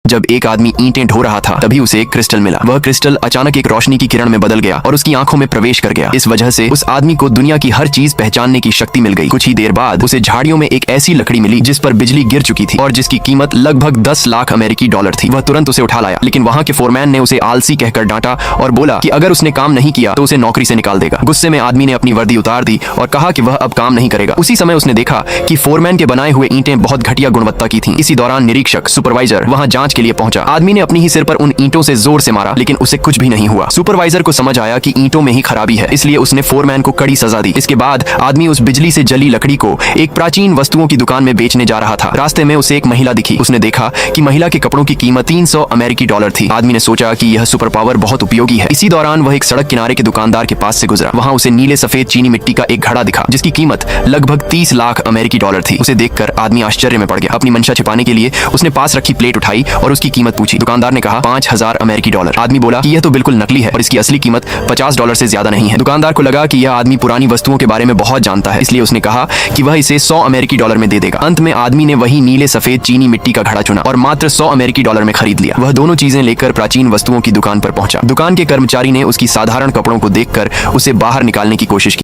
जब एक आदमी ईंटें ढो रहा था तभी उसे एक क्रिस्टल मिला। वह क्रिस्टल अचानक एक रोशनी की किरण में बदल गया और उसकी आंखों में प्रवेश कर गया। इस वजह से उस आदमी को दुनिया की हर चीज पहचानने की शक्ति मिल गई। कुछ ही देर बाद उसे झाड़ियों में एक ऐसी लकड़ी मिली जिस पर बिजली गिर चुकी थी और जिसकी कीमत लगभग 10 लाख अमेरिकी डॉलर थी। वह तुरंत उसे उठा लाया, लेकिन वहाँ के फोरमैन ने उसे आलसी कहकर डांटा और बोला कि अगर उसने काम नहीं किया तो उसे नौकरी से निकाल देगा। गुस्से में आदमी ने अपनी वर्दी उतार दी और कहा कि वह अब काम नहीं करेगा। उसी समय उसने देखा कि फोरमैन के बनाए हुए ईंटें बहुत घटिया गुणवत्ता की थीं। इसी दौरान निरीक्षक सुपरवाइजर वहां जांच के लिए पहुंचा। आदमी ने अपनी ही सिर पर उन ईंटों से जोर से मारा, लेकिन उसे कुछ भी नहीं हुआ। सुपरवाइजर को समझ आया कि ईंटों में ही खराबी है, इसलिए उसने फोरमैन को कड़ी सजा दी। इसके बाद आदमी उस बिजली से जली लकड़ी को एक प्राचीन वस्तुओं की दुकान में बेचने जा रहा था। रास्ते में उसे एक महिला दिखी। उसने देखा कि महिला के कपड़ों की कीमत 300 अमेरिकी डॉलर थी। आदमी ने सोचा कि यह सुपर पावर बहुत उपयोगी है। इसी दौरान वह एक सड़क किनारे के दुकानदार के पास से गुजरा। वहां उसे नीले सफेद चीनी मिट्टी का एक घड़ा दिखा जिसकी कीमत लगभग 30 लाख अमेरिकी डॉलर थी। उसे देखकर आदमी आश्चर्य में पड़ गया। अपनी मंशा छिपाने के लिए उसने पास रखी प्लेट उठाई और उसकी कीमत पूछी। दुकानदार ने कहा 5000 अमेरिकी डॉलर। आदमी बोला कि यह तो बिल्कुल नकली है और इसकी असली कीमत 50 डॉलर से ज्यादा नहीं है। दुकानदार को लगा कि यह आदमी पुरानी वस्तुओं के बारे में बहुत जानता है, इसलिए उसने कहा कि वह इसे 100 अमेरिकी डॉलर में दे देगा। अंत में आदमी ने वही नीले सफेद चीनी मिट्टी का घड़ा चुना और मात्र 100 अमेरिकी डॉलर में खरीद लिया। वह दोनों चीजें लेकर प्राचीन वस्तुओं की दुकान पर पहुंचा। दुकान के कर्मचारी ने उसकी साधारण कपड़ों को देखकर उसे बाहर निकालने की कोशिश की।